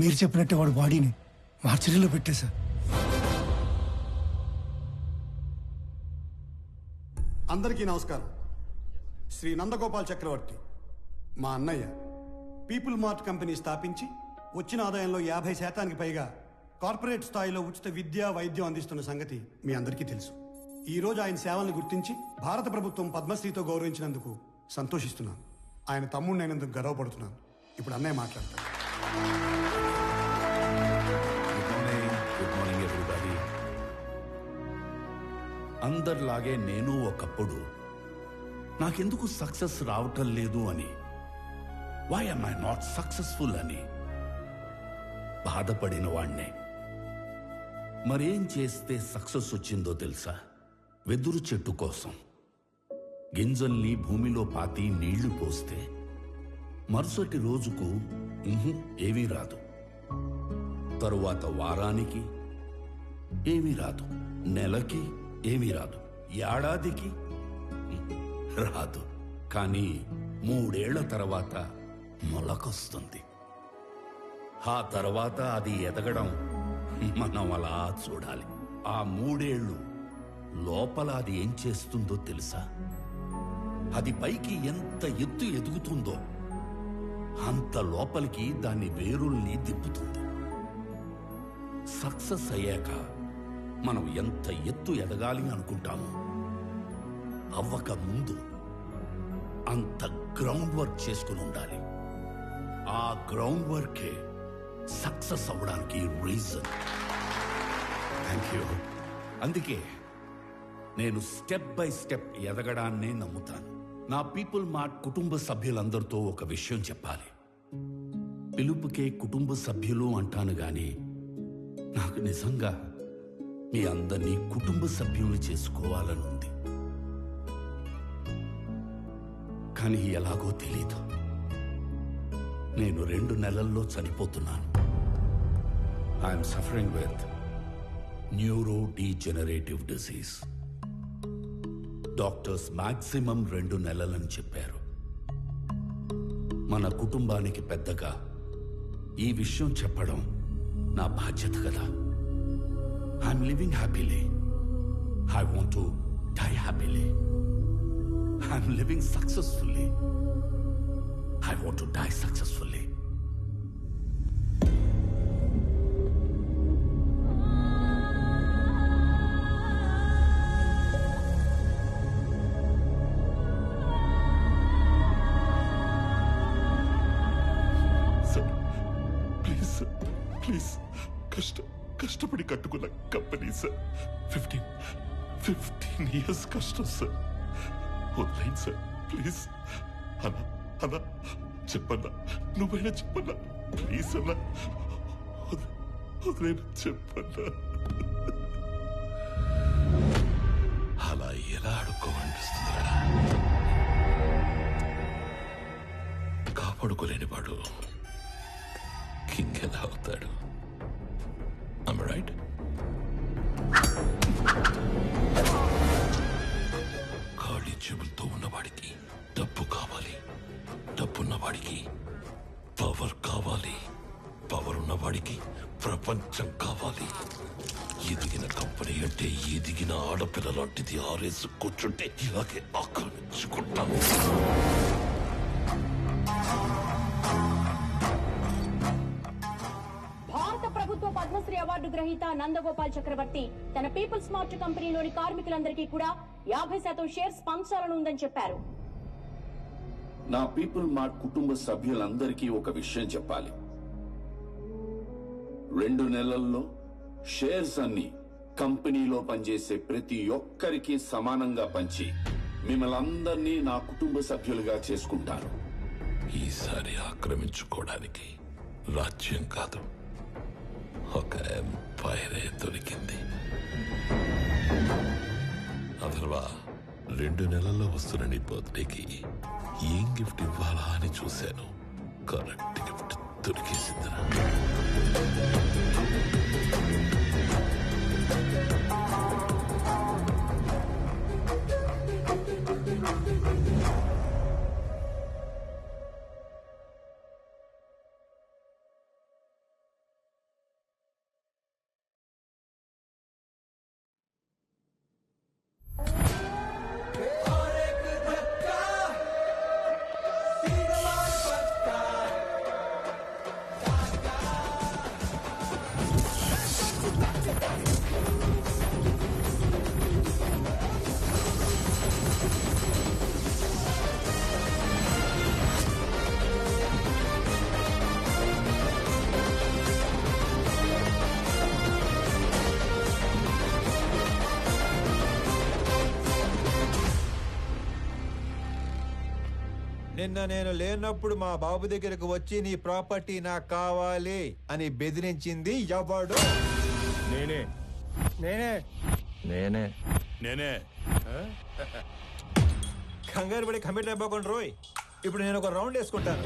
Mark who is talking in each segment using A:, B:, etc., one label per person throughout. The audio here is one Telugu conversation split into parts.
A: మీరు చెప్పినట్టే వాడు బాడీని మార్చరీలో పెట్టేశా.
B: అందరికీ నమస్కారం. శ్రీ నందగోపాల్ చక్రవర్తి మా అన్నయ్య పీపుల్ మార్ట్ కంపెనీ స్థాపించి వచ్చిన ఆదాయంలో 50% పైగా కార్పొరేట్ స్థాయిలో ఉచిత విద్య వైద్యం అందిస్తున్న సంగతి మీ అందరికీ తెలుసు. ఈ రోజు ఆయన సేవలను గుర్తించి భారత ప్రభుత్వం పద్మశ్రీతో గౌరవించినందుకు సంతోషిస్తున్నాను. ఆయన తమ్ముడినైనందుకు గర్వపడుతున్నాను. ఇప్పుడు అన్నయ్య మాట్లాడతారు.
C: Good morning everybody. అందరిలాగే నేను ఒకప్పుడు నాకెందుకు సక్సెస్ రావటం లేదు అని, why am I not successful అని బాధపడిన వాణ్ణే. మరేం చేస్తే సక్సెస్ వచ్చిందో తెలుసా? వెదురు చెట్టు కోసం గింజల్ని భూమిలో పాతి నీళ్లు పోస్తే మరుసటి రోజుకు ఏమీ రాదు, తరువాత వారానికి ఏమీ రాదు, నెలకి ఏమీ రాదు, ఏడాదికి రాదు. కానీ 3 ఏళ్ల తర్వాత మొలకొస్తుంది. ఆ తర్వాత అది ఎదగడం మనం అలా చూడాలి. ఆ 3 ఏళ్ళు లోపల అది ఏం చేస్తుందో తెలుసా? అది పైకి ఎంత ఎత్తు ఎదుగుతుందో అంత లోపలికి దాని వేరుల్ని దిప్పుతుంది. సక్సెస్ అయ్యాక మనం ఎంత ఎత్తు ఎదగాలి అనుకుంటామో అవ్వక ముందు అంత గ్రౌండ్ వర్క్ చేసుకుని ఉండాలి. ఆ గ్రౌండ్ వర్కే సక్సెస్ అవ్వడానికి రీజన్. Thank you. అందుకే నేను స్టెప్ బై స్టెప్ ఎదగడాన్నే నమ్ముతాను. నా పీపుల్ మార్ట్ కుటుంబ సభ్యులందరితో ఒక విషయం చెప్పాలి. పిలుపుకే కుటుంబ సభ్యులు అంటాను గాని నాకు నిజంగా మీ అందరినీ కుటుంబ సభ్యులు చేసుకోవాలని ఉంది. కానీ ఎలాగో తెలీదు. నేను 2 నెలల్లో చనిపోతున్నాను. I'm suffering with neurodegenerative disease. Doctors maximum 2 నెలలని చెప్పారు. మన కుటుంబానికి పెద్దగా ఈ విషయం చెప్పడం నా బాధ్యత కదా. I'm living happily. I want to die happily. I'm living successfully. I want to die successfully.
D: Please కష్టపడి కట్టుకున్న కంపెనీ సార్. 15 ఇయర్స్ కష్టం సార్. వదిలేండి సార్ ప్లీజ్. అన్నా చెప్పన్నా, నువ్వైనా చెప్పన్నా ప్లీజ్ అన్నా. వదిలేనా చెప్పన్నా. అలా ఎలా అడుక్కోమనిపిస్తుందిరా? కాపాడుకోలేని వాడు కింగ్ ఎలా అవుతాడు? Am I right? ఖాళీ చెవులతో ఉన్నవాడికి డబ్బు కావాలి, డబ్బున్నవాడికి పవర్ కావాలి, పవర్ ఉన్నవాడికి ప్రపంచం కావాలి. ఎదిగిన కంపెనీ అంటే ఎదిగిన ఆడపిల్ల లాంటిది. ఆరేసు కూర్చుంటే ఇలాగే ఆక్రమించుకుంటాము.
E: పద్మశ్రీ అవార్డు గ్రహీత నందగోపాల్ చక్రవర్తి తన పీపుల్ స్మార్ట్ కంపెనీలోని కార్మికులందరికీ కూడా 50% షేర్స్ పంచాలని ఉందని చెప్పారు.
C: నా పీపుల్ మార్ట్ కుటుంబ సభ్యులందరికీ ఒక విషయం చెప్పాలి. 2 నెలల్లో షేర్స్ అన్ని కంపెనీలో పనిచేసే ప్రతి ఒక్కరికి సమానంగా పంచి మిమ్మల్ని అందరినీ నా కుటుంబ సభ్యులుగా చేసుకుంటాను.
D: ఈసారి ఆక్రమించుకోవడానికి రాజ్యం కాదు, ఒక ఎంపైరే దొరికింది. అథర్వా, 2 నెలల్లో వస్తున్న నీ బర్త్డేకి ఏం గిఫ్ట్ ఇవ్వాలా అని చూశాను. కరెక్ట్ గిఫ్ట్ దొరికేసిందిరా.
F: నిన్న నేను లేనప్పుడు మా బాబు దగ్గరకు వచ్చి నీ ప్రాపర్టీ నాకు కావాలి అని బెదిరించింది ఎవడు?
G: నేనే
F: నేనే.
C: నేనే.
F: కంగారు పడి కమిట్ అయిపోకుండా రోయ్. ఇప్పుడు నేను ఒక రౌండ్ వేసుకుంటాను.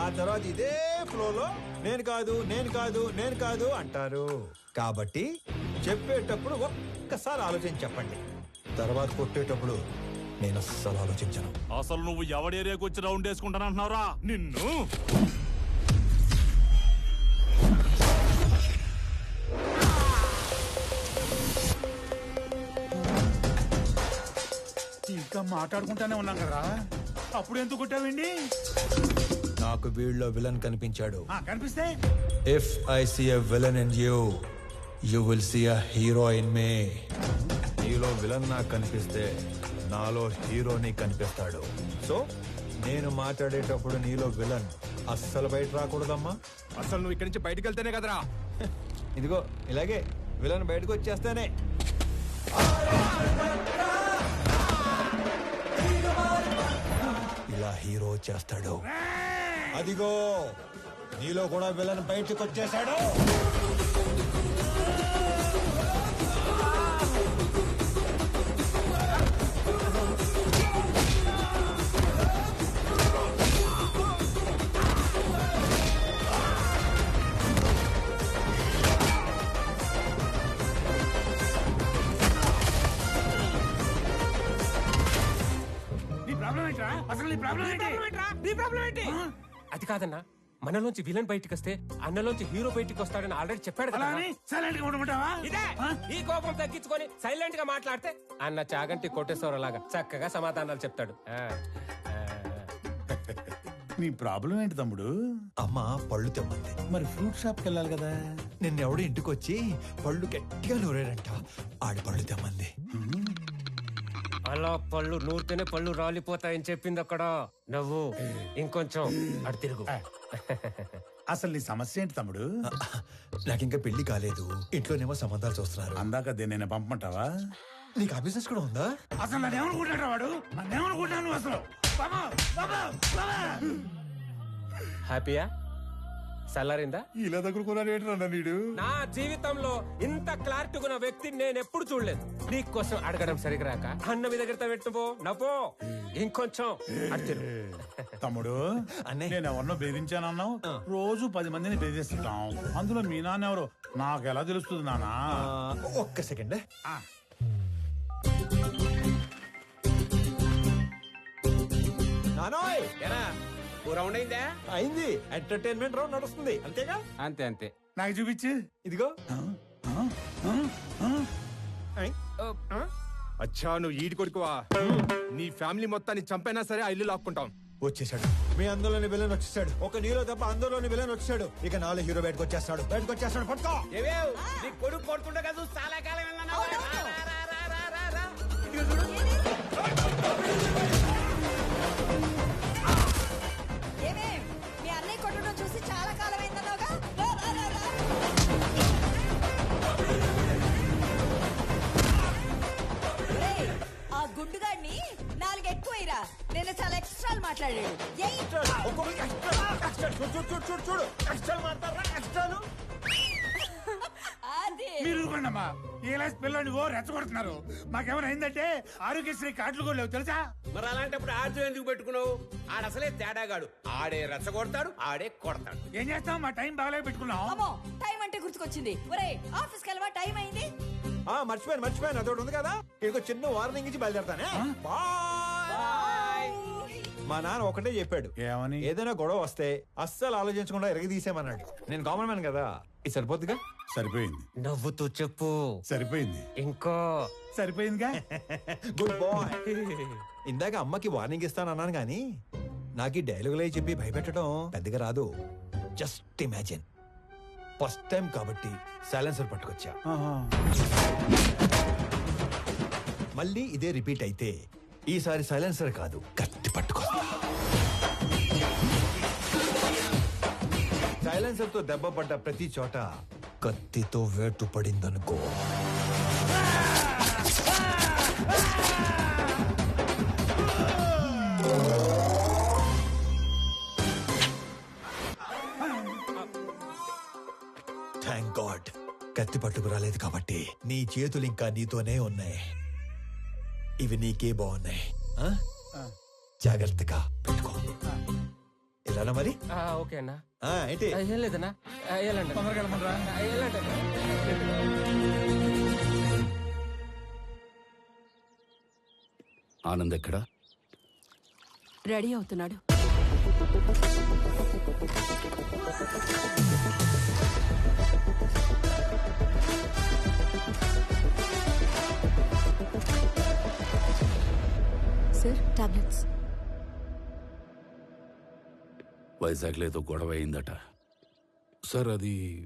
F: ఆ తర్వాత ఇదే ఫ్లోలో నేను కాదు అంటారు. కాబట్టి చెప్పేటప్పుడు ఒక్కసారి ఆలోచించి చెప్పండి. తర్వాత కొట్టేటప్పుడు నేను అస్సలు ఆలోచించను.
C: అసలు నువ్వు ఎవడి ఏరియాకి వచ్చి రౌండ్ వేసుకుంటానంటున్నావురా నిన్ను?
G: ఇంకా మాట్లాడుకుంటానే ఉన్నాం కదా, అప్పుడు ఎందుకు కొట్టావండి?
F: నాకు వీళ్ళలో విలన్ కనిపించాడు.
G: కనిపిస్తే
F: if I see a villain in you, you will see a hero in me. నీలో విలన్ నాకు కనిపిస్తే నాలో హీరోని కనిపిస్తాడు. సో నేను మాట్లాడేటప్పుడు నీలో విలన్ అస్సలు బయట రాకూడదమ్మా.
G: అసలు నువ్వు ఇక్కడి నుంచి బయటకు వెళ్తేనే కదరా.
F: ఇదిగో ఇలాగే విలన్ బయటకు వచ్చేస్తానే. ఇలా హీరో చేస్తాడు. అదిగో నీలో కూడా విలన్ బయటకు వచ్చేసాడు.
H: అది కాదన్నా, మనలోంచి విలన్ బయటికి వస్తే అన్నలోంచి హీరో బయటికి వస్తాడని ఆల్రెడీ చెప్పాడు కదా.
G: సైలెంట్ గా ఉండమంటావా?
H: ఇదే ఈ కోపం తగ్గించుకొని సైలెంట్ గా మాట్లాడితే అన్న చాగంటి కోటేశ్వరలాగా చక్కగా సమాధానాలు చెప్తాడు.
G: నీ ప్రాబ్లం ఏంటి తమ్ముడు?
F: అమ్మ పళ్ళు తెమ్మంది.
G: మరి ఫ్రూట్ షాప్ కి వెళ్ళాలి కదా.
F: నిన్నెవడు ఇంటికి వచ్చి పళ్ళు గట్టిగా నూరాడంట. ఆడి పళ్ళు తెమ్మంది.
H: అలా పళ్ళు నూరితేనే పళ్ళు రాలిపోతాయని చెప్పింది అక్కడ. నువ్వు ఇంకొంచెం అటు తిరుగు.
G: అసలు నీ సమస్య ఏంటి తమ్ముడు?
F: నాకింకా పెళ్లి కాలేదు. ఇంట్లోనేమో సంబంధాలు చూస్తున్నారు.
G: అందాక నేను పంపమంటావా?
F: నీకు ఆ బిజినెస్ కూడా ఉందా?
G: అసలు నన్ను ఏమనుకుంటాడు వాడు? నన్ను ఏమనుకుంటాను అసలు?
H: హ్యాపీయా? సల్లారిందా?
G: ఇలా దగ్గరుకున్నాడు ఏంటన్నా నీడు?
H: నా జీవితంలో ఇంత క్లారిటీ ఉన్న వ్యక్తిని నేను ఎప్పుడు చూడలేదు. నీకోసం అడగడం సరిగ్గా రాక అన్న మీ దగ్గర పెట్టుపో నవ్వో. ఇంకొంచెం అటు తిరుగు.
G: తమ్ముడు
F: అన్నయ్య.
G: నేను ఎవరినో బెదిరించానన్నావు. రోజు 10 మందిని బెదిరిస్తుంటాం. అందులో మీ నాన్న ఎవరు నాకు ఎలా తెలుస్తుంది నానా?
F: ఒక్క సెకండ్. నానోయ్
H: రౌండ్ అయిందా?
F: అయింది. ఎంటర్టైన్మెంట్ రౌండ్ నడుస్తుంది అంతేగా?
H: అంతే అంతే.
G: నాకు చూపించు.
F: ఇదిగో.
I: అచ్చా నువ్వు ఈడి కొడుకువా? నీ ఫ్యామిలీ మొత్తాన్ని చంపైనా సరే ఆ ఇల్లు లాక్కుంటాం.
F: వచ్చేసాడు. మీ అందులోని విలన్ వచ్చేసాడు. ఒక నీలో తప్ప అందులోని విలన్ వచ్చాడు. ఇక నాలో హీరో బయటకు వచ్చేస్తాడు. పట్టుకో.
H: నీ కొడుకు కొడుకుంటా కదా చాలా కాలం
J: మీ అన్నయ్య కొట్టడం చూసి చాలా కాలం అయిందన్నావుగా. ఆ గుండుగాడిని 4 ఎక్కువైరా. నేను చాలా ఎక్స్ట్రాలు మాట్లాడాడు.
G: మీరు ఊరుకోండమ్మా. ఇలా పిల్లని రెచ్చగొడుతున్నారు. మాకేమైనా అయిందంటే ఆరోగ్యశ్రీ కార్డులు కూడా లేవు తెలుసా?
H: మరి అలాంటప్పుడు ఆర్జు ఎందుకు పెట్టుకున్నావు? ఆడసలే తేడాగాడు. ఆడే రెచ్చగొడతాడు, ఆడే కొడతాడు.
G: ఏం చేస్తాం? మా టైం బాగాలే పెట్టుకున్నాం.
J: అమ్మో టైం అంటే గుర్తుకొచ్చింది. ఒరే ఆఫీస్కి వెళ్ళవా? టైం అయింది.
F: మర్చిపోయాను. అదొకటి ఉంది కదా. ఇంకో చిన్న వార్నింగ్ ఇచ్చి బయలుదేరతానే. మా నాన్న ఒకటే చెప్పాడు.
G: ఏమని?
F: ఏదైనా గొడవ వస్తే అస్సలు ఆలోచించకుండా ఎరగదీసేమన్నాడు. నేను కామన్ మ్యాన్ కదా. ఇది సరిపోద్దిగా?
G: సరిపోయింది.
H: నవ్వుతూ చెప్పు.
G: సరిపోయింది.
H: ఇంకో
G: సరిపోయిందిగా.
F: Good bye. ఇందాక అమ్మకి వార్నింగ్ ఇస్తానన్నాను గానీ నాకు ఈ డైలాగులే చెప్పి భయపెట్టడం పెద్దగా రాదు. Just imagine. ఫస్ట్ టైం కాబట్టి సైలెన్సర్ పట్టుకొచ్చా. మళ్ళీ ఇదే రిపీట్ అయితే ఈసారి సైలెన్సర్ కాదు కత్తి పట్టుకొస్తా. సైలెన్సర్ తో దెబ్బ పడ్డ ప్రతి చోట కత్తితో వేటు పడిందనుకో. కత్తి పట్టుకు రాలేదు కాబట్టి నీ చేతులు ఇంకా నీతోనే ఉన్నాయి. ఇవి నీకే బాగున్నాయి. ఆ? జాగ్రత్తగా పెట్టుకో. ఇలానా మరి?
H: ఓకే అన్నా.
F: ఏంటి?
H: ఏం లేదన్నా, వెళ్ళండి
G: తొందరగా వెళ్ళమంటారా?
H: వెళ్ళండి.
C: ఆనంద్ ఎక్కడా?
J: రెడీ అవుతున్నాడు.
K: Sir tablets.
C: వైజాగ్లో ఏదో గొడవ అయిందట. సార్ అది